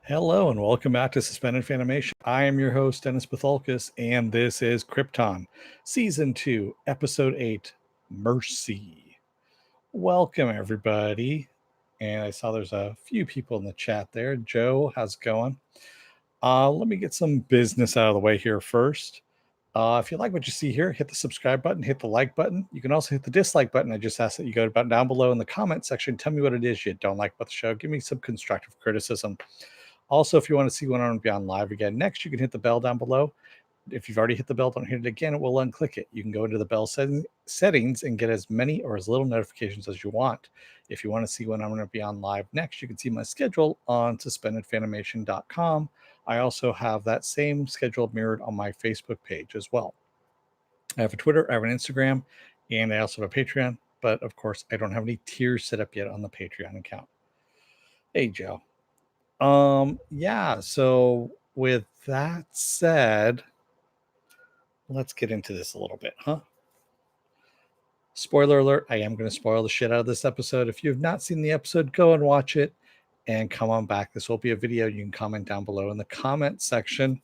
Hello and welcome back to Suspended Fanimation. I am your host, Dennis Patholkis, and this is Krypton, Season 2, Episode 8, Mercy. Welcome, everybody. And I saw there's a few people in the chat there. Joe, how's it going? Let me get some business out of the way here first. If you like what you see here, hit the subscribe button, hit the like button. You can also hit the dislike button. I just ask that you go down below in the comment section. Tell me what it is you don't like about the show. Give me some constructive criticism. Also, if you want to see when I'm going to be on live again next, you can hit the bell down below. If you've already hit the bell, don't hit it again. It will unclick it. You can go into the bell settings and get as many or as little notifications as you want. If you want to see when I'm going to be on live next, you can see my schedule on suspendedfanimation.com. I also have that same schedule mirrored on my Facebook page as well. I have a Twitter, I have an Instagram, and I also have a Patreon. But of course, I don't have any tiers set up yet on the Patreon account. Hey, Joe. Yeah, so with that said, let's get into this a little bit, huh? Spoiler alert, I am going to spoil the shit out of this episode. If you have not seen the episode, go and watch it and come on back. This will be a video. You can comment down below in the comment section.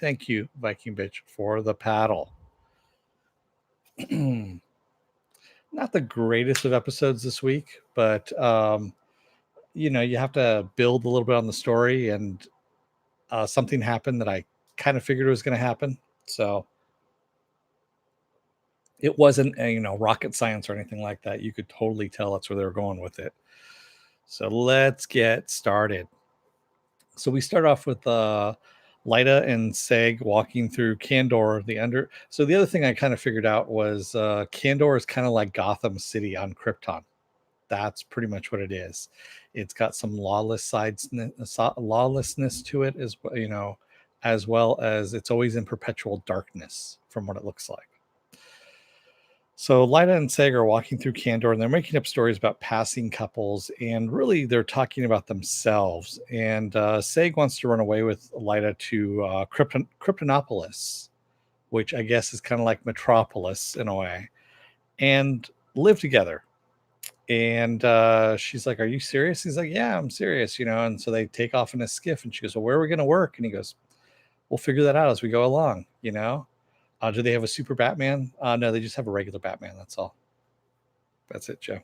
Thank you, Viking Bitch, for the paddle. Not the greatest of episodes this week, but you have to build a little bit on the story, and something happened that I kind of figured was going to happen. So it wasn't rocket science or anything like that. You could totally tell that's where they were going with it. So let's get started. So we start off with Lyta and Seg walking through Kandor. So the other thing I kind of figured out was Kandor is kind of like Gotham City on Krypton. That's pretty much what it is. It's got some lawlessness to it, as well as it's always in perpetual darkness from what it looks like. So Lyta and Seg are walking through Kandor, and they're making up stories about passing couples, and really they're talking about themselves. And Seg wants to run away with Lyta to Kryptonopolis, which I guess is kind of like Metropolis in a way, and live together. And she's like, "Are you serious?" He's like, "Yeah, I'm serious." And so they take off in a skiff, and she goes, "Well, where are we going to work?" And he goes, "We'll figure that out as we go along." Do they have a super Batman? No, they just have a regular Batman. That's all. That's it, Joe.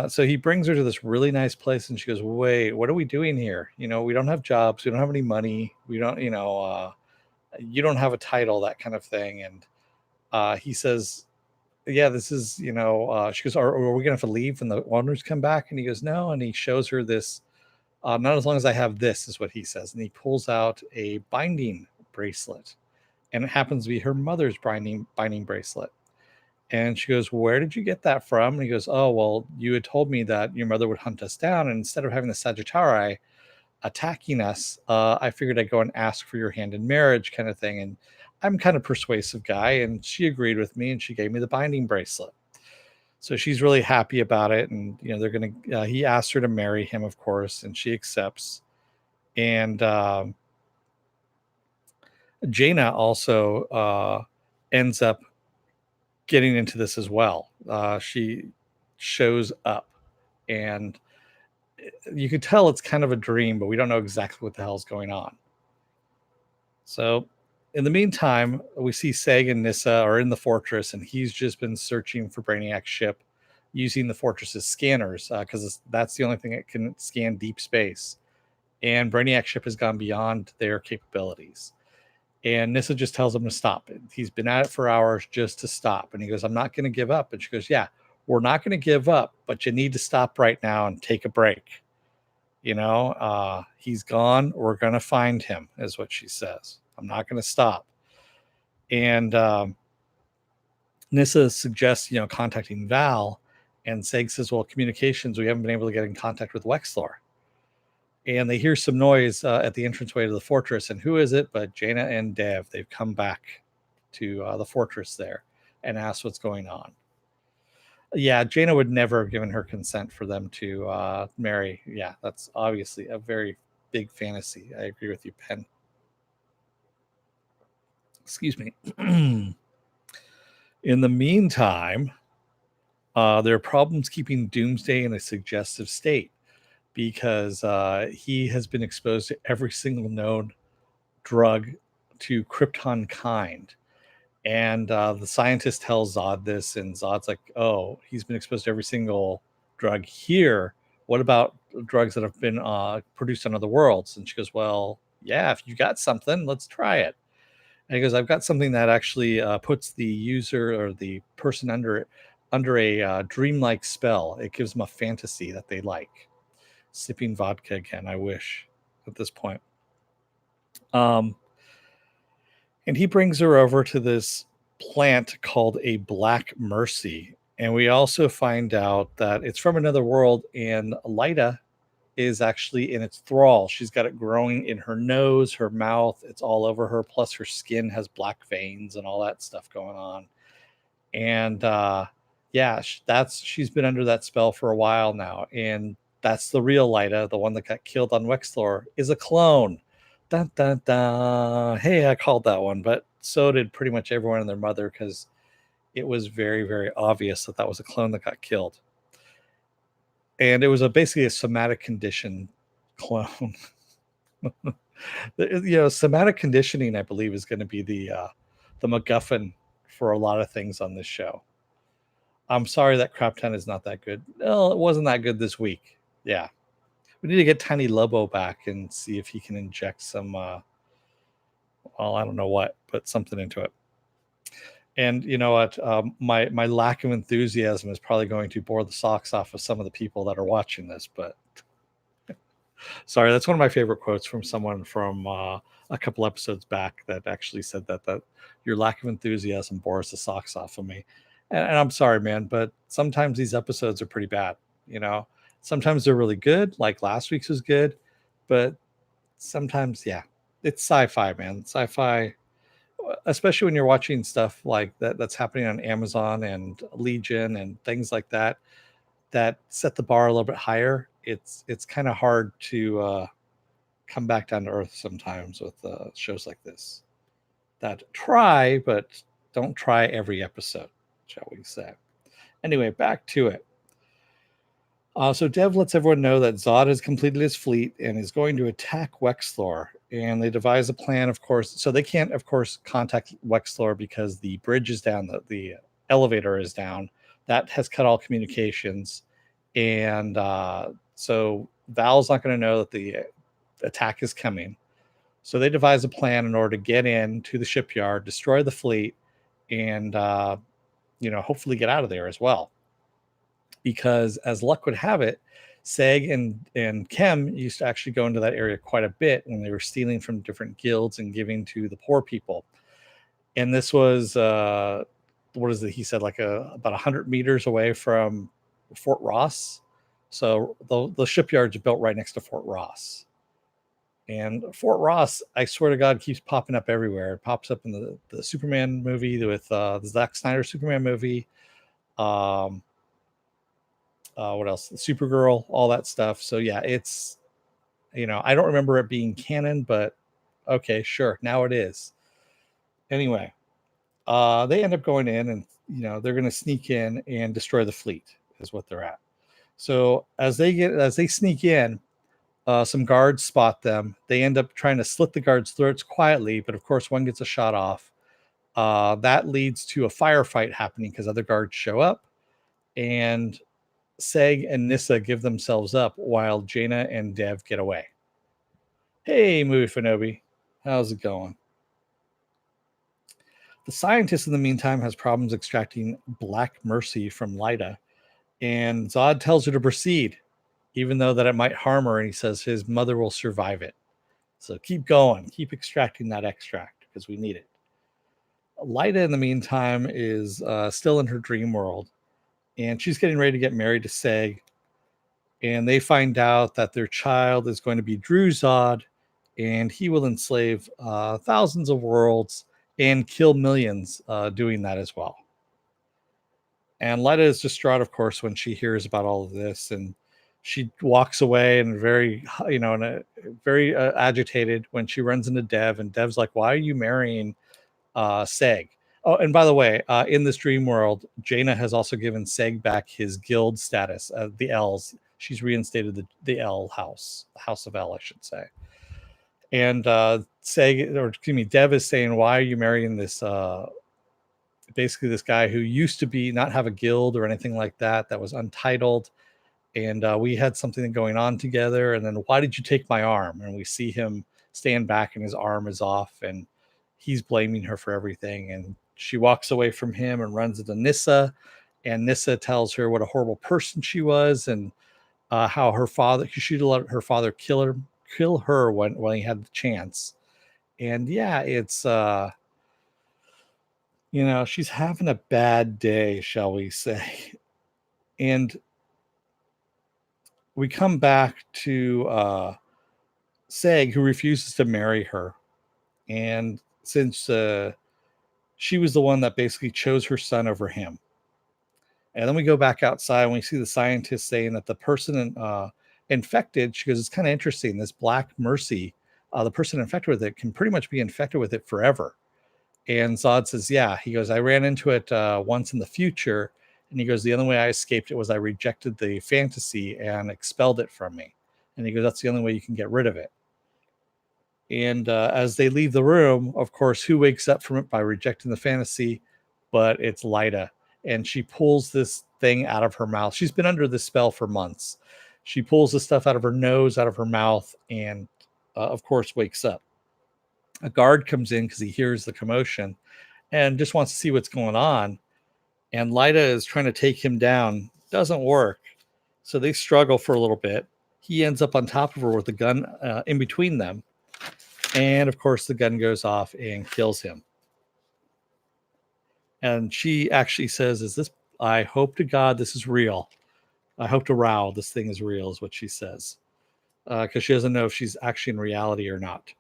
So he brings her to this really nice place, and she goes, "Wait, what are we doing here? We don't have jobs. We don't have any money. We don't, you don't have a title, that kind of thing." And he says, "Yeah, this is, she goes, are we going to have to leave when the owners come back?" And he goes, "No." And he shows her this, "Not as long as I have this," is what he says. And he pulls out a binding bracelet. And it happens to be her mother's binding bracelet. And she goes, "Where did you get that from?" And he goes, "Oh, well, you had told me that your mother would hunt us down. And instead of having the Sagittari attacking us, I figured I'd go and ask for your hand in marriage," kind of thing. And I'm kind of persuasive guy. And she agreed with me, and she gave me the binding bracelet. So she's really happy about it. And, he asked her to marry him, of course, and she accepts. And, Jaina also ends up getting into this as well. She shows up, and you could tell it's kind of a dream, but we don't know exactly what the hell's going on. So in the meantime, we see Seg and Nyssa are in the fortress, and he's just been searching for Brainiac's ship using the fortress's scanners, because that's the only thing that can scan deep space. And Brainiac's ship has gone beyond their capabilities. And Nyssa just tells him to stop. He's been at it for hours, just to stop. And he goes, "I'm not going to give up." And she goes, "Yeah, we're not going to give up, but you need to stop right now and take a break. He's gone. We're going to find him," is what she says. "I'm not going to stop." And Nyssa suggests, contacting Val. And Seg says, "Well, communications, we haven't been able to get in contact with Wexler." And they hear some noise at the entranceway to the fortress. And who is it but Jaina and Dev? They've come back to the fortress there and asked what's going on. Yeah, Jaina would never have given her consent for them to marry. Yeah, that's obviously a very big fantasy. I agree with you, Penn. Excuse me. In the meantime, there are problems keeping Doomsday in a suggestive state. because he has been exposed to every single known drug to Krypton kind. And the scientist tells Zod this, and Zod's like, "Oh, he's been exposed to every single drug here. What about drugs that have been produced on other worlds?" And she goes, "Well, yeah, if you got something, let's try it." And he goes, "I've got something that actually puts the user or the person under a dreamlike spell. It gives them a fantasy that they like." Sipping vodka again, I wish at this point. Um, and he brings her over to this plant called a black mercy. And we also find out that it's from another world, and Lyta is actually in its thrall. She's got it growing in her nose, her mouth, it's all over her. Plus, her skin has black veins and all that stuff going on. And yeah, she's been under that spell for a while now. And that's the real Lyta, the one that got killed on Wexlor, is a clone. Dun, dun, dun. Hey, I called that one, but so did pretty much everyone and their mother, because it was very, very obvious that that was a clone that got killed. And it was basically a somatic condition clone. Somatic conditioning, I believe, is going to be the MacGuffin for a lot of things on this show. I'm sorry that Krypton is not that good. No, it wasn't that good this week. Yeah. We need to get Tiny Lobo back and see if he can inject some, well, I don't know what, but something into it. And you know what? My lack of enthusiasm is probably going to bore the socks off of some of the people that are watching this, but sorry, that's one of my favorite quotes from someone from a couple episodes back that actually said that your lack of enthusiasm bores the socks off of me. And I'm sorry, man, but sometimes these episodes are pretty bad. You know, sometimes they're really good, like last week's was good, but sometimes, yeah, it's sci-fi, man. Sci-fi, especially when you're watching stuff like that's happening on Amazon and Legion and things like that, that set the bar a little bit higher. It's kind of hard to come back down to earth sometimes with shows like this that try, but don't try every episode, shall we say. Anyway, back to it. So Dev lets everyone know that Zod has completed his fleet and is going to attack Wexlor. And they devise a plan, of course. So they can't, of course, contact Wexlor because the bridge is down, the elevator is down. That has cut all communications. And so Val's not going to know that the attack is coming. So they devise a plan in order to get in to the shipyard, destroy the fleet, and hopefully get out of there as well. Because as luck would have it, Seg and Kem used to actually go into that area quite a bit when they were stealing from different guilds and giving to the poor people. And this was what is it? He said like about 100 meters away from Fort Ross. So the shipyard's built right next to Fort Ross. And Fort Ross, I swear to God, keeps popping up everywhere. It pops up in the Superman movie with the Zack Snyder Superman movie. What else? Supergirl, all that stuff. So yeah, it's, I don't remember it being canon, but okay, sure, now it is. Anyway, they end up going in, and they're going to sneak in and destroy the fleet, is what they're at. So as they sneak in, some guards spot them. They end up trying to slit the guards' throats quietly, but of course one gets a shot off. That leads to a firefight happening because other guards show up, and Seg and Nissa give themselves up while Jaina and Dev get away. Hey, Movie Fanobi, how's it going? The scientist, in the meantime, has problems extracting Black Mercy from Lyta, and Zod tells her to proceed, even though that it might harm her, and he says his mother will survive it. So keep going, keep extracting that extract, because we need it. Lyta, in the meantime, is still in her dream world, and she's getting ready to get married to Seg, and they find out that their child is going to be Druzod, and he will enslave thousands of worlds and kill millions doing that as well. And Lyta is distraught, of course, when she hears about all of this, and she walks away and very agitated when she runs into Dev, and Dev's like, "Why are you marrying Seg?" Oh, and by the way, in this dream world, Jaina has also given Seg back his guild status. The L's. she's reinstated the L house, the House of L, I should say. And Dev is saying, why are you marrying this basically this guy who used to be not have a guild or anything like that was untitled, and we had something going on together, and then why did you take my arm? And we see him stand back and his arm is off, and he's blaming her for everything. And she walks away from him and runs into Nissa, and Nissa tells her what a horrible person she was, and how her father, she'd let her father kill her when he had the chance. And yeah, it's she's having a bad day, shall we say. And we come back to Seg, who refuses to marry her. And since she was the one that basically chose her son over him. And then we go back outside and we see the scientist saying that the person infected, she goes, it's kind of interesting. This Black Mercy, the person infected with it can pretty much be infected with it forever. And Zod says, yeah. He goes, I ran into it once in the future. And he goes, the only way I escaped it was I rejected the fantasy and expelled it from me. And he goes, that's the only way you can get rid of it. And as they leave the room, of course, who wakes up from it by rejecting the fantasy? But it's Lyta. And she pulls this thing out of her mouth. She's been under this spell for months. She pulls the stuff out of her nose, out of her mouth, and of course, wakes up. A guard comes in because he hears the commotion and just wants to see what's going on. And Lyta is trying to take him down. Doesn't work. So they struggle for a little bit. He ends up on top of her with the gun in between them. And of course, the gun goes off and kills him. And she actually says, I hope to God this is real. I hope to Rao this thing is real, is what she says. Because she doesn't know if she's actually in reality or not.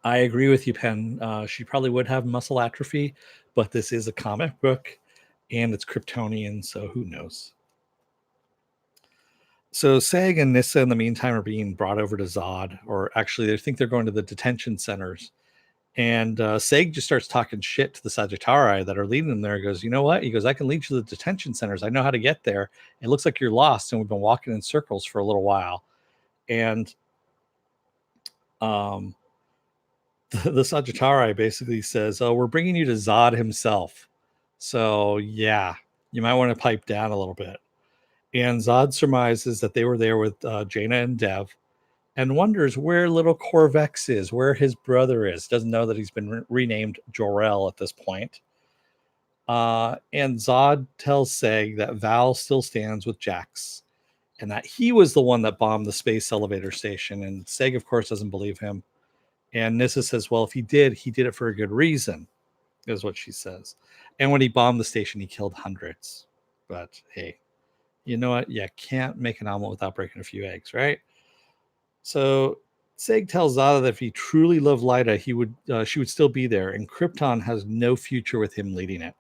I agree with you, Penn. She probably would have muscle atrophy, but this is a comic book and it's Kryptonian, so who knows? So Seg and Nissa in the meantime are being brought over to Zod, or actually they think they're going to the detention centers. And Seg just starts talking shit to the Sagittari that are leading them there. He goes, you know what? He goes, I can lead you to the detention centers. I know how to get there. It looks like you're lost, and we've been walking in circles for a little while. And the Sagittari basically says, oh, we're bringing you to Zod himself. So yeah, you might want to pipe down a little bit. And Zod surmises that they were there with Jaina and Dev, and wonders where little Corvex is, where his brother is. Doesn't know that he's been renamed Jor-el at this point. And Zod tells Seg that Val still stands with Jax, and that he was the one that bombed the space elevator station. And Seg, of course, doesn't believe him. And Nissa says, well, if he did it for a good reason, is what she says. And when he bombed the station, he killed hundreds. But hey, you know what? You can't make an omelet without breaking a few eggs, right? So Seg tells Zada that if he truly loved Lyta, she would still be there, and Krypton has no future with him leading it.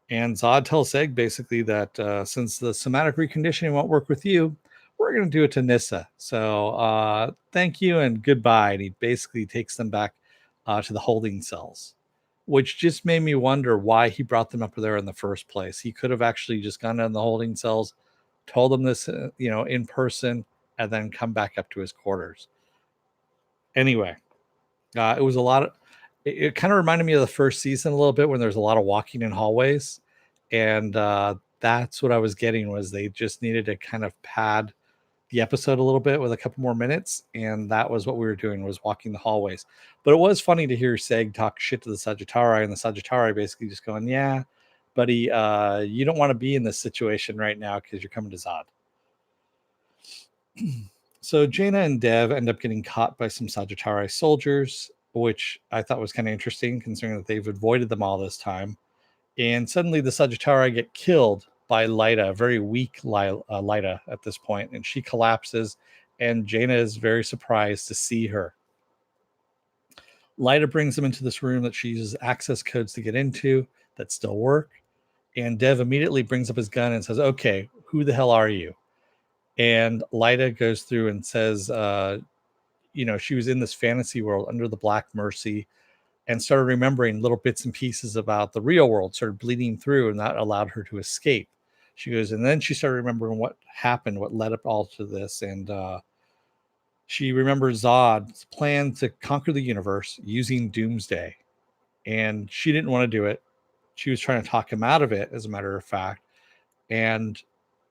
And Zod tells Seg basically that since the somatic reconditioning won't work with you, we're going to do it to Nissa. So thank you and goodbye. And he basically takes them back to the holding cells, which just made me wonder why he brought them up there in the first place. He could have actually just gone down the holding cells, told them this, in person, and then come back up to his quarters. Anyway, it was a lot of, it kind of reminded me of the first season a little bit when there's a lot of walking in hallways. And that's what I was getting, was they just needed to kind of pad the episode a little bit with a couple more minutes. And that was what we were doing, was walking the hallways. But it was funny to hear Seg talk shit to the Sagittari, and the Sagittari basically just going, yeah, buddy, you don't want to be in this situation right now because you're coming to Zod. So Jaina and Dev end up getting caught by some Sagittari soldiers, which I thought was kind of interesting considering that they've avoided them all this time. And suddenly the Sagittari get killed by Lyta, a very weak Lyta at this point, and she collapses, and Jaina is very surprised to see her. Lyta brings them into this room that she uses access codes to get into that still work, and Dev immediately brings up his gun and says, okay, who the hell are you? And Lyta goes through and says, she was in this fantasy world under the Black Mercy. and started remembering little bits and pieces about the real world, started bleeding through, and that allowed her to escape. She goes, and then she started remembering what happened, what led up all to this. And she remembers Zod's plan to conquer the universe using Doomsday. And she didn't want to do it. She was trying to talk him out of it, as a matter of fact. And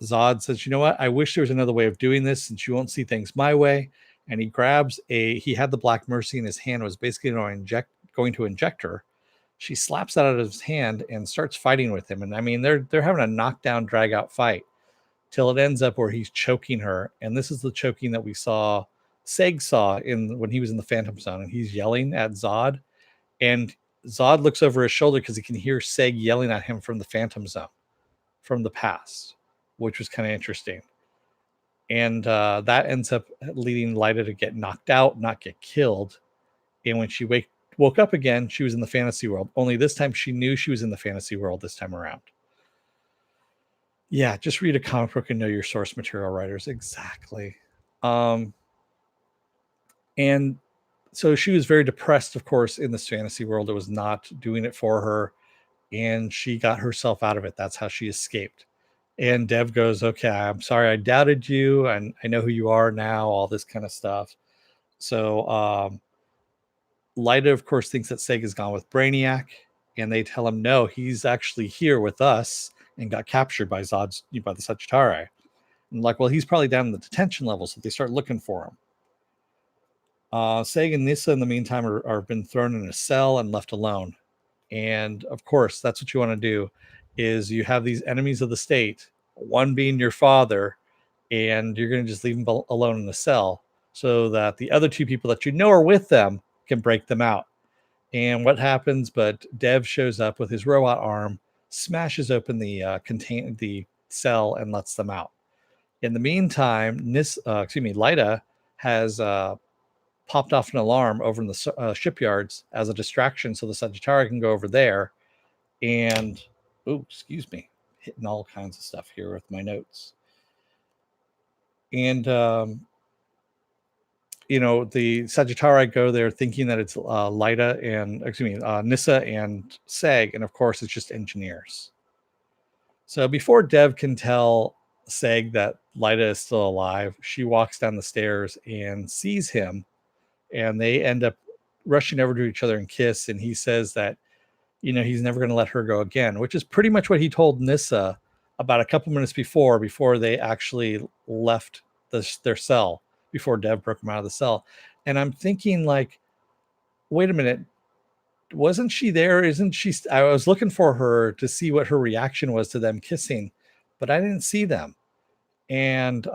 Zod says, you know what? I wish there was another way of doing this, since you won't see things my way. And he grabs he had the Black Mercy in his hand, was basically going to inject her. She slaps that out of his hand and starts fighting with him. And I mean, they're having a knockdown, drag out fight till it ends up where he's choking her. And this is the choking that Seg saw when he was in the Phantom Zone, and he's yelling at Zod. And Zod looks over his shoulder because he can hear Seg yelling at him from the Phantom Zone from the past, which was kind of interesting. And that ends up leading Lyta to get knocked out, not get killed. And when she woke up again, she was in the fantasy world. Only this time she knew she was in the fantasy world this time around. Yeah, just read a comic book and know your source material, writers. Exactly. And so she was very depressed, of course, in this fantasy world. It was not doing it for her, and she got herself out of it. That's how she escaped. And Dev goes, okay, I'm sorry I doubted you, and I know who you are now, all this kind of stuff. So Lyta, of course, thinks that Seg is gone with Brainiac, and they tell him, no, he's actually here with us and got captured by the Sagittari. And like, well, he's probably down in the detention level, so they start looking for him. Seg and Nyssa, in the meantime, are been thrown in a cell and left alone. And of course, that's what you want to do, is you have these enemies of the state, one being your father, and you're going to just leave them alone in the cell so that the other two people that you know are with them can break them out. And what happens? But Dev shows up with his robot arm, smashes open the cell, and lets them out. In the meantime, Lyta has popped off an alarm over in the shipyards as a distraction, so the Sagittari can go over there. And excuse me, hitting all kinds of stuff here with my notes. And the Sagittari go there thinking that it's Nyssa and Seg, and of course it's just engineers. So before Dev can tell Seg that Lyta is still alive, she walks down the stairs and sees him, and they end up rushing over to each other and kiss. And he says that, he's never going to let her go again, which is pretty much what he told Nyssa about a couple minutes before they actually left their cell, before Dev broke him out of the cell. And I'm thinking, like, wait a minute, wasn't she there? Isn't she? I was looking for her to see what her reaction was to them kissing, but I didn't see them. And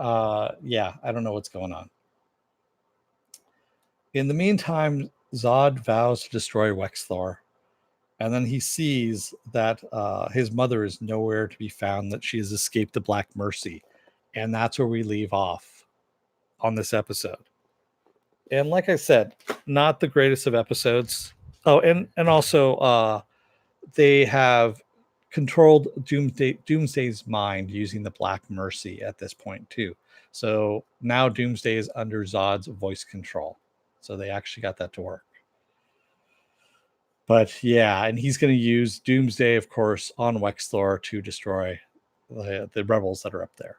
yeah, I don't know what's going on. In the meantime, Zod vows to destroy Wexthor, and then he sees that his mother is nowhere to be found, that she has escaped the Black Mercy. And that's where we leave off on this episode. And like I said, not the greatest of episodes. Oh, and also they have controlled Doomsday's mind using the Black Mercy at this point too. So now Doomsday is under Zod's voice control. So they actually got that to work. But yeah, and he's going to use Doomsday, of course, on Wexthor to destroy the rebels that are up there.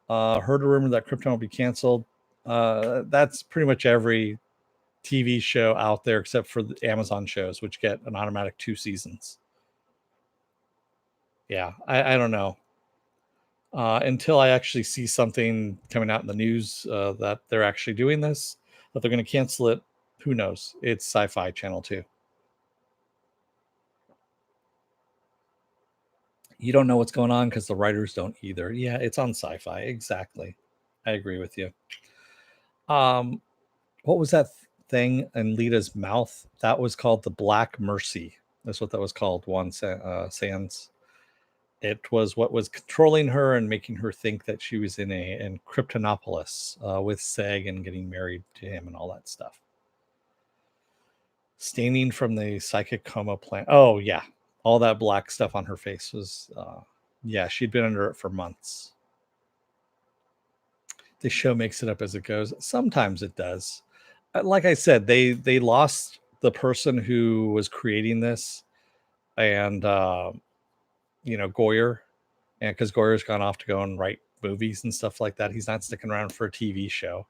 Heard a rumor that Krypton will be canceled. That's pretty much every TV show out there except for the Amazon shows, which get an automatic 2 seasons. Yeah, I don't know. Until I actually see something coming out in the news that they're actually doing this, that they're going to cancel it, who knows? It's SyFy Channel 2. You don't know what's going on because the writers don't either. Yeah, it's on SyFy. Exactly. I agree with you. What was that thing in Lita's mouth? That was called the Black Mercy. That's what that was called, Juan Sands. It was what was controlling her and making her think that she was in Kryptonopolis with Seg and getting married to him and all that stuff. Staining from the psychic coma plant. Oh, yeah. All that black stuff on her face was, she'd been under it for months. The show makes it up as it goes. Sometimes it does. Like I said, they lost the person who was creating this and Goyer, and because Goyer's gone off to go and write movies and stuff like that, he's not sticking around for a TV show.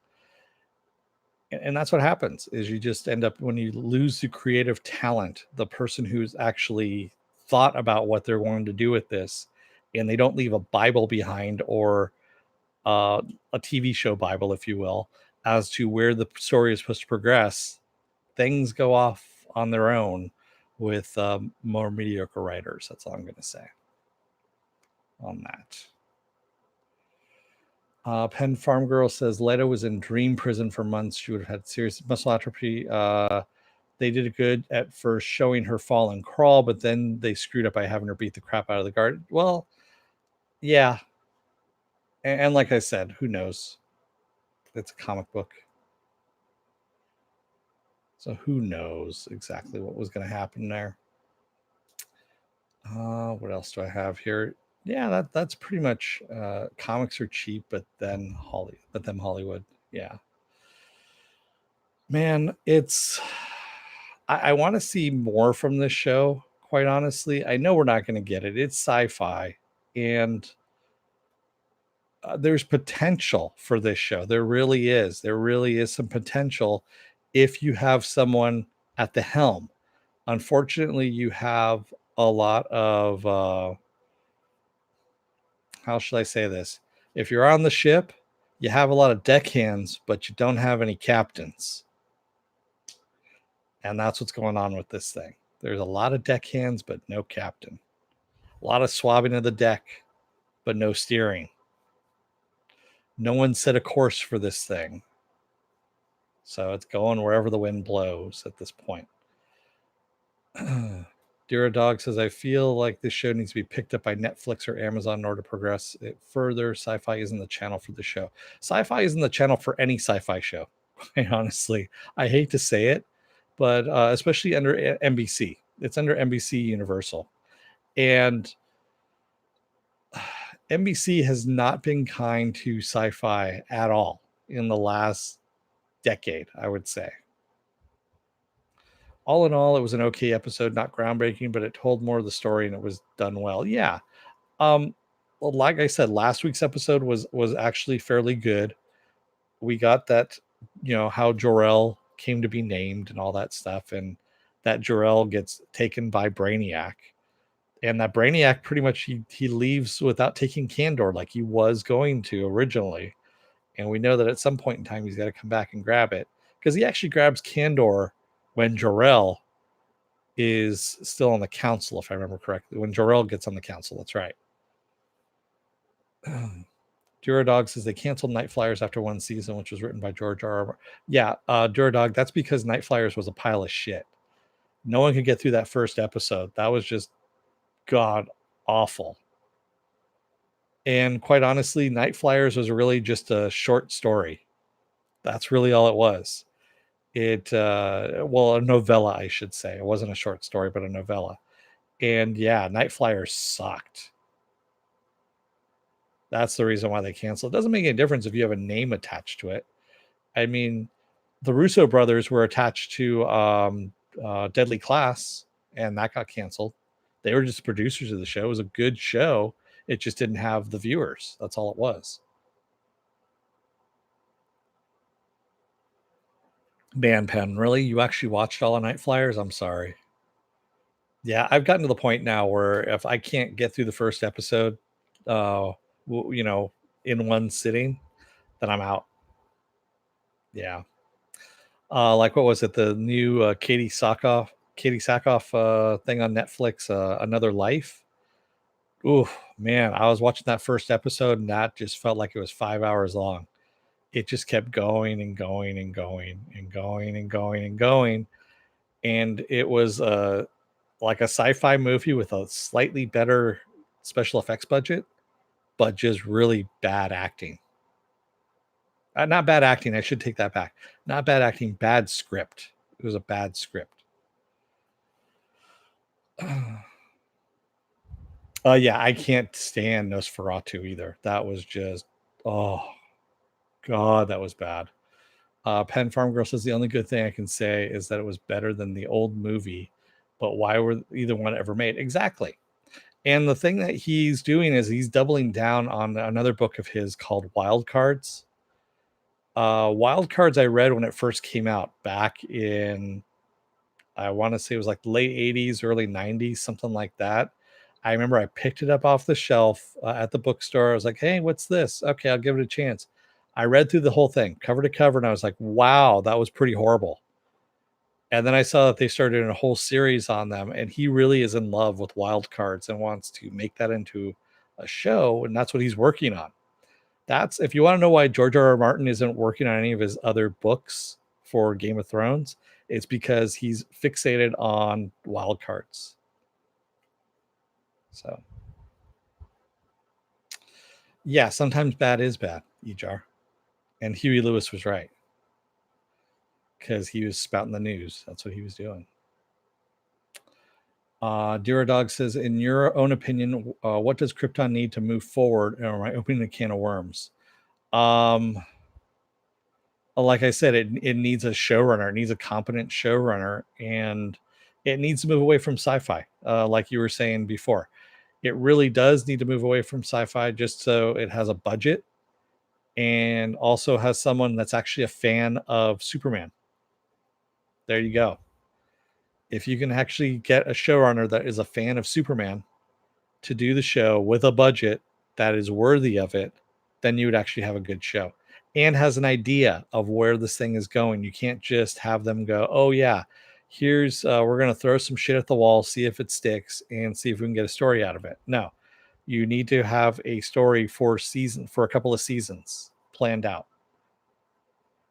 And that's what happens is you just end up, when you lose the creative talent, the person who's actually thought about what they're going to do with this, and they don't leave a Bible behind, or a TV show Bible, if you will, as to where the story is supposed to progress. Things go off on their own with more mediocre writers. That's all I'm going to say on that. Penn Farm Girl says Leto was in dream prison for months. She would have had serious muscle atrophy. They did good at first showing her fall and crawl, but then they screwed up by having her beat the crap out of the guard. Well, yeah. And like I said, who knows? It's a comic book. So who knows exactly what was going to happen there. What else do I have here? Yeah, that's pretty much comics are cheap, but then Hollywood. Yeah. Man, I want to see more from this show, quite honestly. I know we're not going to get it. It's sci-fi, and there's potential for this show. There really is. There really is some potential if you have someone at the helm. Unfortunately, you have a lot of how should I say this? If you're on the ship, you have a lot of deckhands, but you don't have any captains. And that's what's going on with this thing. There's a lot of deckhands, but no captain. A lot of swabbing of the deck, but no steering. No one set a course for this thing. So it's going wherever the wind blows at this point. Dira Dog says, I feel like this show needs to be picked up by Netflix or Amazon in order to progress it further. SyFy isn't the channel for the show. SyFy isn't the channel for any sci-fi show, quite honestly. I hate to say it, but especially under NBC. It's under NBC Universal. And NBC has not been kind to sci-fi at all in the last decade, I would say. All in all, it was an okay episode, not groundbreaking, but it told more of the story and it was done well. Yeah. Well, like I said, last week's episode was actually fairly good. We got that, how Jor-el came to be named and all that stuff, and that Jor-el gets taken by Brainiac. And that Brainiac pretty much he leaves without taking Kandor like he was going to originally. And we know that at some point in time he's got to come back and grab it, because he actually grabs Kandor when Jor-el is still on the council, if I remember correctly. When Jor-el gets on the council, that's right. Duradog says they canceled Night Flyers after one season, which was written by George R. Yeah, Duradog, that's because Night Flyers was a pile of shit. No one could get through that first episode. That was just god awful. And quite honestly, Night Flyers was really just a short story. That's really all it was. A novella, I should say. It wasn't a short story, but a novella. And yeah, Night Flyers sucked. That's the reason why they canceled. It doesn't make any difference if you have a name attached to it. I mean, the Russo brothers were attached to Deadly Class, and that got canceled. They were just producers of the show. It was a good show. It just didn't have the viewers. That's all it was. Man, Pen, really? You actually watched all of Night Flyers? I'm sorry. Yeah, I've gotten to the point now where if I can't get through the first episode, in one sitting, then I'm out. Yeah. Like what was it? The new Katie Sackhoff thing on Netflix, Another Life. Ooh, man, I was watching that first episode and that just felt like it was 5 hours long. It just kept going and going and going and going and going and going. And it was like a sci-fi movie with a slightly better special effects budget, but just really bad acting. Not bad acting. I should take that back. Not bad acting, bad script. It was a bad script. Yeah, I can't stand Nosferatu either. That was just, oh God, that was bad. Penn Farm Girl says the only good thing I can say is that it was better than the old movie, but why were either one ever made? Exactly. And the thing that he's doing is he's doubling down on another book of his called Wild Cards. Wild Cards I read when it first came out back in, I want to say it was like late 80s, early 90s, something like that. I remember I picked it up off the shelf at the bookstore. I was like, hey, what's this? Okay, I'll give it a chance. I read through the whole thing, cover to cover, and I was like, wow, that was pretty horrible. And then I saw that they started a whole series on them, and he really is in love with Wild Cards and wants to make that into a show, and that's what he's working on. That's, if you want to know why George R. R. Martin isn't working on any of his other books for Game of Thrones, it's because he's fixated on Wild Cards. So, yeah, sometimes bad is bad, Ejar. And Huey Lewis was right because he was spouting the news. That's what he was doing. Dear Dog says, in your own opinion, what does Krypton need to move forward? Or am I opening a can of worms? Like I said, it needs a showrunner. It needs a competent showrunner, and it needs to move away from sci-fi, like you were saying before. It really does need to move away from sci-fi just so it has a budget and also has someone that's actually a fan of Superman. There you go. If you can actually get a showrunner that is a fan of Superman to do the show with a budget that is worthy of it, then you would actually have a good show and has an idea of where this thing is going. You can't just have them go, oh yeah, here's we're going to throw some shit at the wall, see if it sticks, and see if we can get a story out of it. No, you need to have a story for a couple of seasons planned out,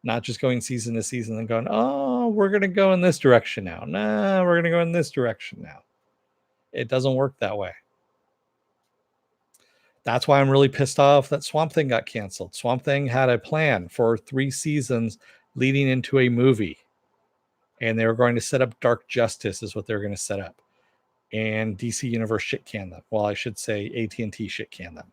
not just going season to season and going, oh, we're going to go in this direction now. Nah, we're going to go in this direction now. It doesn't work that way. That's why I'm really pissed off that Swamp Thing got canceled. Swamp Thing had a plan for 3 seasons leading into a movie. And they were going to set up Dark Justice is what they were going to set up. And DC Universe shit canned them. Well, I should say AT&T shit canned them.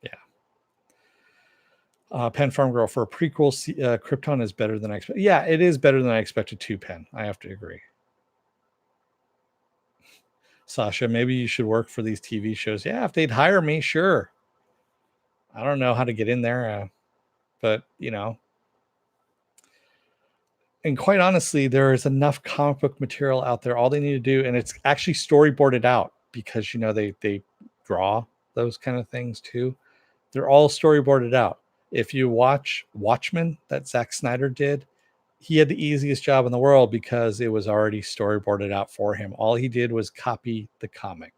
Yeah. Penn Farm Girl, for a prequel, Krypton is better than I expected. Yeah, it is better than I expected too, Penn. I have to agree. Sasha, maybe you should work for these TV shows. Yeah, if they'd hire me, sure. I don't know how to get in there, but you know. And quite honestly, there is enough comic book material out there. All they need to do, and it's actually storyboarded out because you know they draw those kind of things too. They're all storyboarded out. If you watch Watchmen that Zack Snyder did, he had the easiest job in the world because it was already storyboarded out for him. All he did was copy the comic.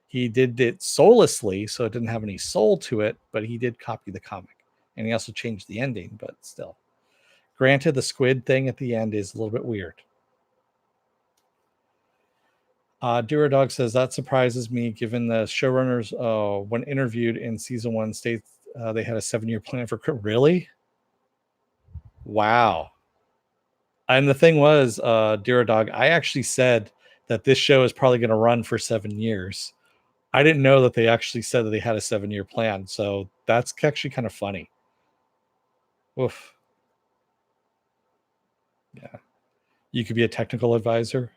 He did it soullessly, so it didn't have any soul to it, but he did copy the comic. And he also changed the ending, but still. Granted, the squid thing at the end is a little bit weird. Dear Dog says, that surprises me given the showrunners, when interviewed in season 1, states they had a 7-year plan for Krypton. Really? Wow. And the thing was, Dear Dog, I actually said that this show is probably going to run for 7 years. I didn't know that they actually said that they had a 7-year plan. So that's actually kind of funny. Oof. Yeah. You could be a technical advisor.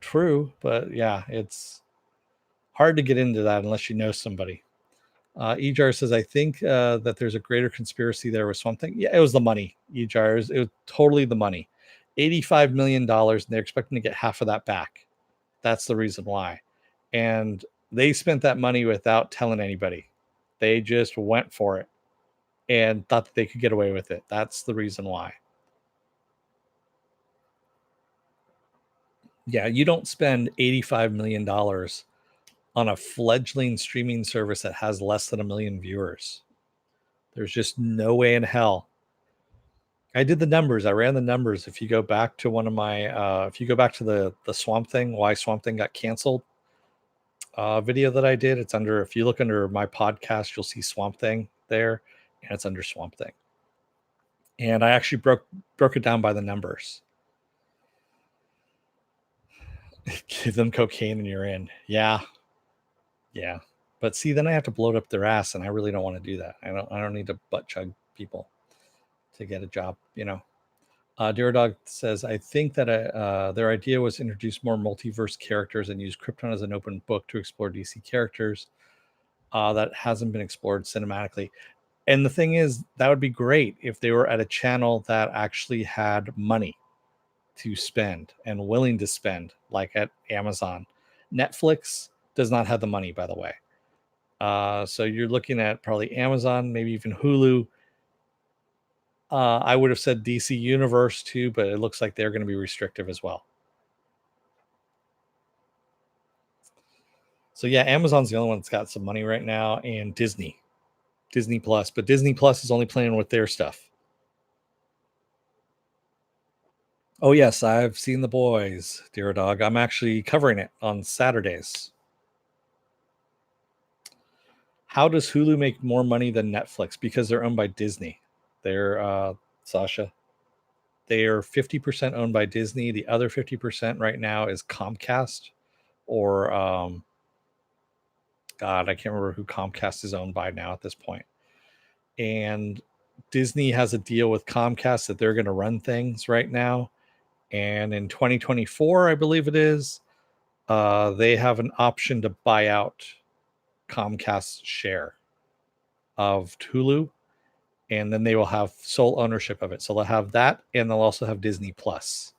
True, but yeah, it's hard to get into that unless you know somebody. Ejar says, I think that there's a greater conspiracy there with Swamp Thing. Yeah, it was the money, Ejar. It was totally the money. $85 million, and they're expecting to get half of that back. That's the reason why. And they spent that money without telling anybody. They just went for it and thought that they could get away with it. That's the reason why. Yeah, you don't spend $85 million on a fledgling streaming service that has less than 1 million viewers. There's just no way in hell. I did the numbers. I ran the numbers. If you go back to one of my, if you go back to the Swamp Thing, why Swamp Thing got canceled video that I did, it's under, if you look under my podcast, you'll see Swamp Thing there, and it's under Swamp Thing. And I actually broke it down by the numbers. Give them cocaine and you're in. Yeah. Yeah. But see, then I have to bloat up their ass, and I really don't want to do that. I don't need to butt chug people to get a job, you know. Dear Dog says, I think that their idea was to introduce more multiverse characters and use Krypton as an open book to explore DC characters that hasn't been explored cinematically. And the thing is, that would be great if they were at a channel that actually had money to spend and willing to spend, like at Amazon. Netflix does not have the money, by the way. So you're looking at probably Amazon, maybe even Hulu. I would have said DC Universe too, but it looks like they're going to be restrictive as well. So yeah, Amazon's the only one that's got some money right now, and Disney Plus. But Disney Plus is only playing with their stuff. Oh yes, I've seen The Boys, Dear Dog. I'm actually covering it on Saturdays. How does Hulu make more money than Netflix? Because they're owned by Disney. They're Sasha. They are 50% owned by Disney. The other 50% right now is Comcast, or God, I can't remember who Comcast is owned by now at this point. And Disney has a deal with Comcast that they're going to run things right now. And in 2024, I believe it is, they have an option to buy out Comcast's share of Hulu, and then they will have sole ownership of it. So they'll have that, and they'll also have Disney Plus,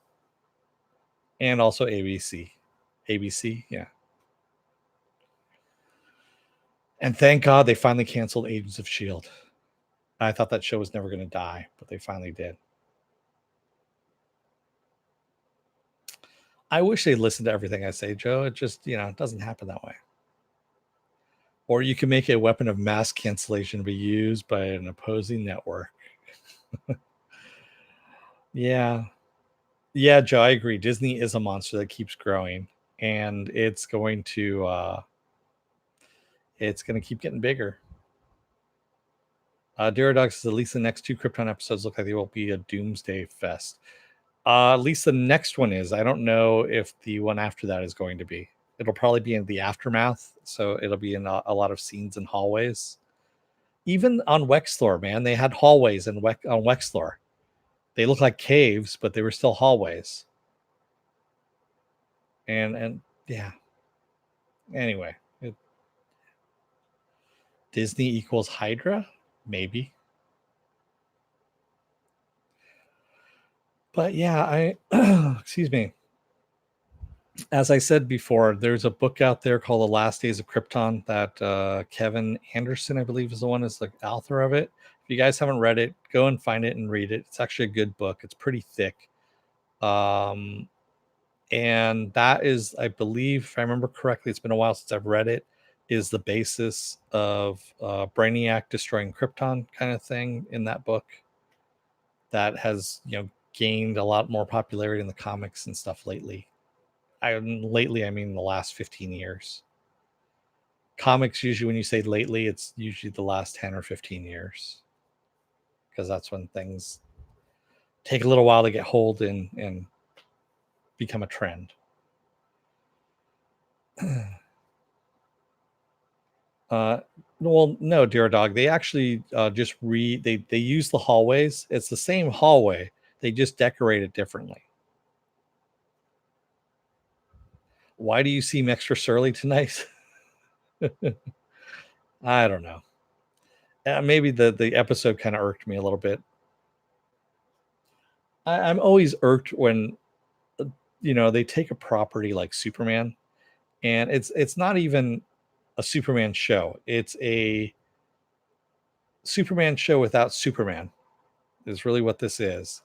and also ABC. ABC, yeah. And thank God they finally canceled Agents of S.H.I.E.L.D. I thought that show was never going to die, but they finally did. I wish they'd listen to everything I say, Joe. It just, it doesn't happen that way. Or you can make a weapon of mass cancellation to be used by an opposing network. Yeah. Yeah, Joe, I agree. Disney is a monster that keeps growing, and it's going to keep getting bigger. Duradox says at least the next 2 Krypton episodes look like they will be a doomsday fest. At least the next one is. I don't know if the one after that is going to be. It'll probably be in the aftermath, so it'll be in a lot of scenes and hallways. Even on Wexlor, man, they had hallways on Wexlor. They look like caves, but they were still hallways. And yeah. Anyway, Disney equals Hydra, maybe. But yeah, excuse me. As I said before, there's a book out there called The Last Days of Krypton that Kevin Anderson, I believe, is the one that's the author of it. If you guys haven't read it, go and find it and read it. It's actually a good book. It's pretty thick. And that is, I believe, if I remember correctly, it's been a while since I've read it, is the basis of Brainiac destroying Krypton kind of thing in that book. That has, gained a lot more popularity in the comics and stuff lately. I mean the last 15 years. Comics, usually when you say lately, it's usually the last 10 or 15 years, because that's when things take a little while to get hold and become a trend. Well, no, Dear Dog, they actually just they use the hallways. It's the same hallway. They just decorate it differently. Why do you seem extra surly tonight? I don't know. Maybe the episode kind of irked me a little bit. I'm always irked when they take a property like Superman, and it's not even a Superman show. It's a Superman show without Superman, is really what this is.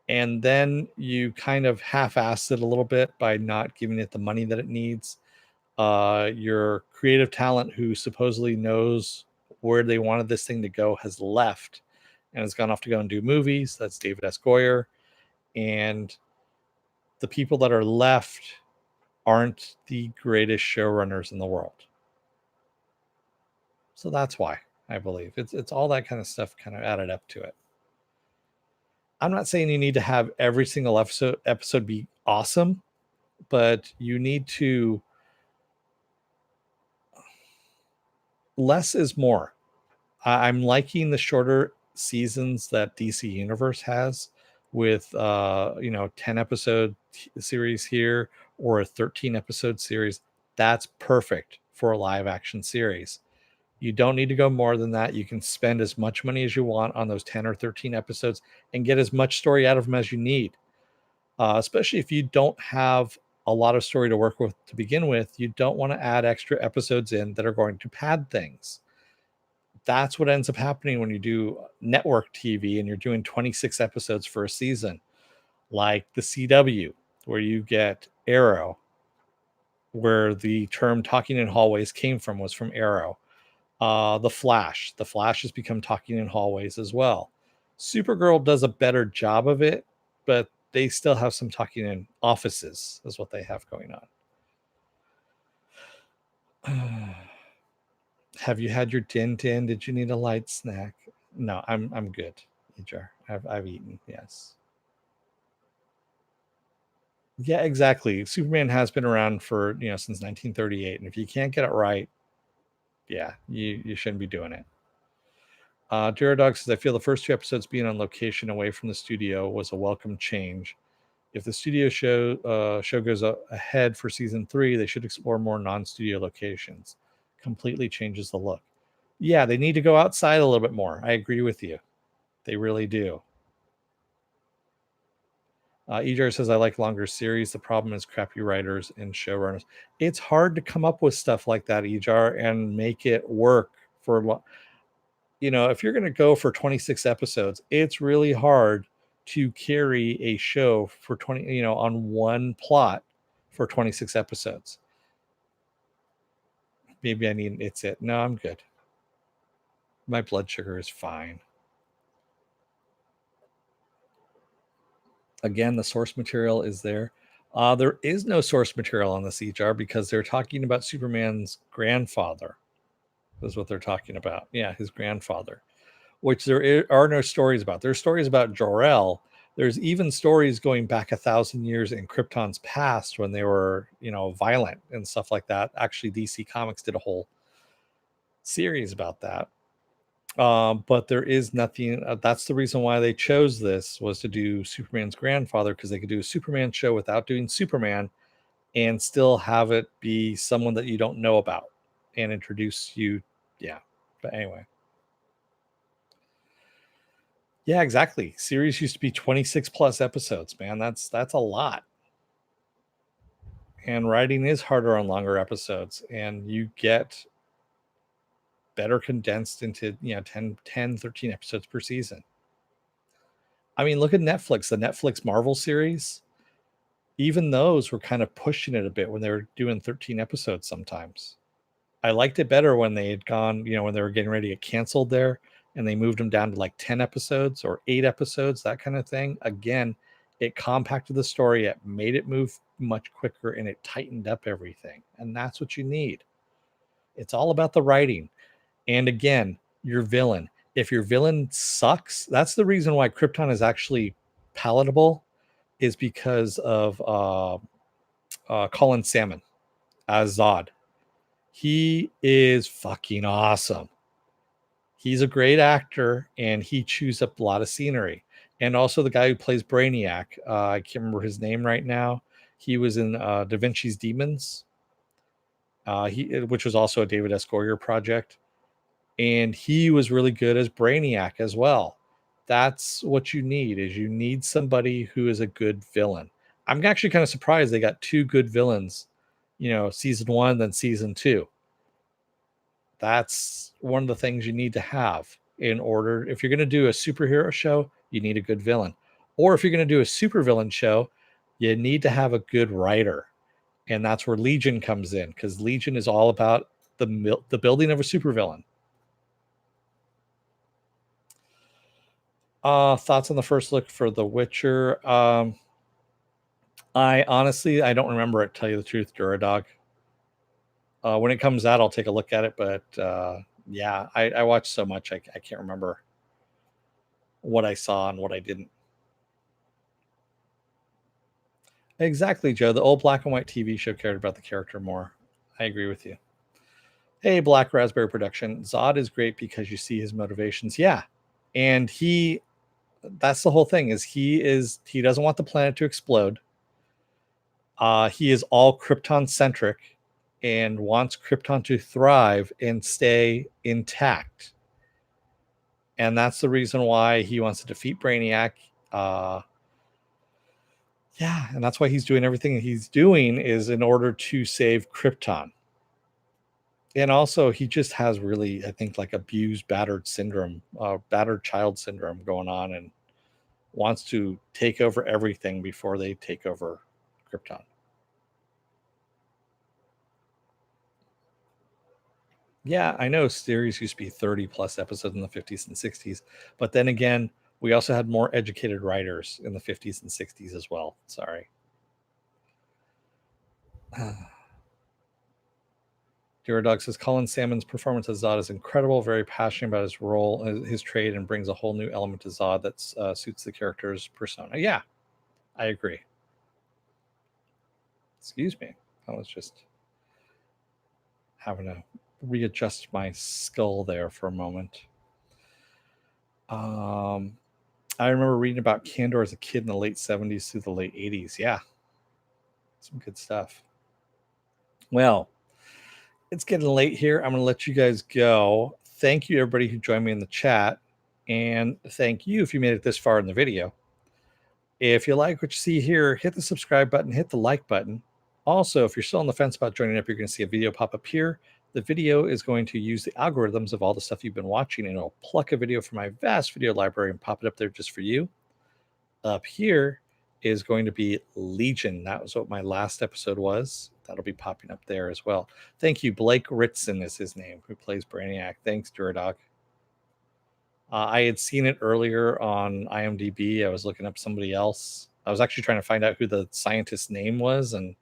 And then you kind of half-assed it a little bit by not giving it the money that it needs. Your creative talent, who supposedly knows where they wanted this thing to go, has left and has gone off to go and do movies. That's David S. Goyer. And the people that are left aren't the greatest showrunners in the world. So that's why, I believe. It's all that kind of stuff kind of added up to it. I'm not saying you need to have every single episode be awesome, but you need to less is more. I'm liking the shorter seasons that DC Universe has with 10 episode series here or a 13 episode series. That's perfect for a live action series. You don't need to go more than that. You can spend as much money as you want on those 10 or 13 episodes and get as much story out of them as you need. Especially if you don't have a lot of story to work with to begin with, you don't want to add extra episodes in that are going to pad things. That's what ends up happening when you do network TV and you're doing 26 episodes for a season, like the CW, where you get Arrow, where the term talking in hallways came from, was from Arrow. The Flash has become talking in hallways as well. Supergirl does a better job of it, but they still have some talking in offices, is what they have going on. Have you had your din din? Did you need a light snack? No, I'm good. Jar. I've eaten. Yes. Yeah, exactly. Superman has been around for since 1938, and if you can't get it right, yeah, you shouldn't be doing it. Dog says, I feel the first two episodes being on location away from the studio was a welcome change. If the studio show goes ahead for season 3, they should explore more non-studio locations. Completely changes the look. Yeah, they need to go outside a little bit more. I agree with you. They really do. Ejar says, I like longer series. The problem is crappy writers and showrunners. It's hard to come up with stuff like that, Ejar, and make it work for, if you're going to go for 26 episodes, it's really hard to carry a show for 20, on one plot for 26 episodes. Maybe I need, it's it. No, I'm good. My blood sugar is fine. Again, the source material is there. There is no source material on the CHR because they're talking about Superman's grandfather. Is what they're talking about. Yeah, his grandfather, which there are no stories about. There's stories about Jor-el. There's even stories going back 1,000 years in Krypton's past when they were, violent and stuff like that. Actually, DC Comics did a whole series about that. But there is nothing. That's the reason why they chose this, was to do Superman's grandfather, because they could do a Superman show without doing Superman and still have it be someone that you don't know about and introduce you. Yeah. But anyway. Yeah, exactly. Series used to be 26 plus episodes, man. That's a lot. And writing is harder on longer episodes, and you get better condensed into 10 13 episodes per season. I mean, look at Netflix, the Netflix Marvel series. Even those were kind of pushing it a bit when they were doing 13 episodes sometimes. I liked it better when they had gone, when they were getting ready to get canceled there and they moved them down to like 10 episodes or 8 episodes, that kind of thing. Again, it compacted the story, it made it move much quicker, and it tightened up everything. And that's what you need. It's all about the writing. And again, your villain. If your villain sucks, that's the reason why Krypton is actually palatable, is because of Colin Salmon as Zod. He is fucking awesome. He's a great actor, and he chews up a lot of scenery. And also the guy who plays Brainiac, I can't remember his name right now. He was in Da Vinci's Demons, which was also a David S. Goyer project, and he was really good as Brainiac as well. That's what you need. Is you need somebody who is a good villain. I'm actually kind of surprised they got 2 good villains, season 1 then season 2. That's one of the things you need to have in order. If you're going to do a superhero show, you need a good villain. Or if you're going to do a supervillain show, you need to have a good writer. And that's where Legion comes in, because Legion is all about the building of a supervillain. Thoughts on the first look for The Witcher? I honestly, I don't remember it, tell you the truth, Dog. When it comes out, I'll take a look at it. But yeah, I watched so much, I can't remember what I saw and what I didn't. Exactly, Joe. The old black and white TV show cared about the character more. I agree with you. Hey, Black Raspberry Production. Zod is great because you see his motivations. Yeah. And that's the whole thing, is he doesn't want the planet to explode. He is all Krypton centric and wants Krypton to thrive and stay intact. And that's the reason why he wants to defeat Brainiac. Yeah, and that's why he's doing everything he's doing, is in order to save Krypton. And also, he just has really, I think, like abused, battered syndrome, battered child syndrome going on, and wants to take over everything before they take over Krypton. Yeah, I know series used to be 30 plus episodes in the 50s and 60s, but then again, we also had more educated writers in the 50s and 60s as well. Sorry. Dear Dog says Colin Salmon's performance as Zod is incredible, very passionate about his role, his trade, and brings a whole new element to Zod that suits the character's persona. Yeah, I agree. Excuse me. I was just having to readjust my skull there for a moment. I remember reading about Kandor as a kid in the late 70s through the late 80s. Yeah, some good stuff. Well, it's getting late here. I'm going to let you guys go. Thank you, everybody who joined me in the chat. And thank you if you made it this far in the video. If you like what you see here, hit the subscribe button, hit the like button. Also, if you're still on the fence about joining up, you're going to see a video pop up here. The video is going to use the algorithms of all the stuff you've been watching, and it'll pluck a video from my vast video library and pop it up there just for you. Up here is going to be Legion. That was what my last episode was. That'll be popping up there as well. Thank you. Blake Ritson is his name, who plays Brainiac. Thanks, Duradog. I had seen it earlier on IMDb. I was looking up somebody else. I was actually trying to find out who the scientist's name was, and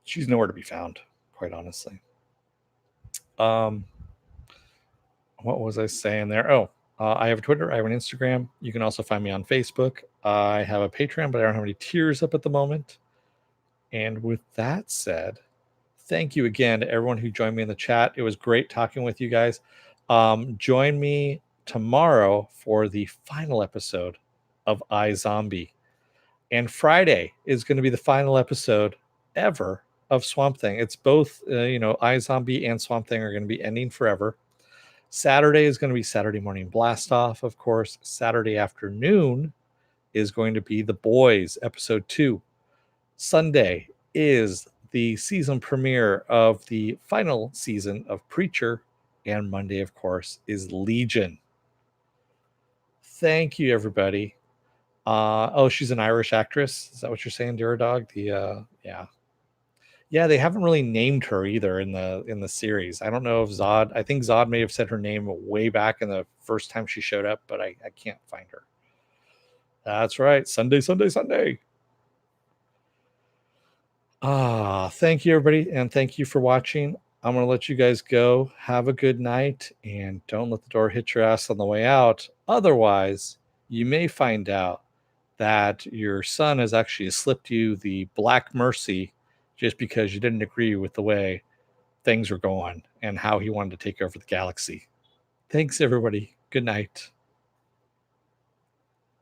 she's nowhere to be found, quite honestly. What was I saying there? Oh, I have a Twitter. I have an Instagram. You can also find me on Facebook. I have a Patreon, but I don't have any tiers up at the moment. And with that said, thank you again to everyone who joined me in the chat. It was great talking with you guys. Join me tomorrow for the final episode of iZombie. And Friday is going to be the final episode ever of Swamp Thing. It's both, iZombie and Swamp Thing are going to be ending forever. Saturday is going to be Saturday Morning Blast Off, of course. Saturday afternoon is going to be The Boys, episode 2. Sunday is the season premiere of the final season of Preacher. And Monday, of course, is Legion. Thank you, everybody. She's an Irish actress. Is that what you're saying, Dear Dog? Yeah, they haven't really named her either in the series. I don't know if Zod. I think Zod may have said her name way back in the first time she showed up, but I can't find her. That's right. Sunday. Thank you, everybody, and thank you for watching. I'm going to let you guys go. Have a good night, and don't let the door hit your ass on the way out. Otherwise, you may find out that your son has actually slipped you the Black Mercy just because you didn't agree with the way things were going and how he wanted to take over the galaxy. Thanks, everybody. Good night.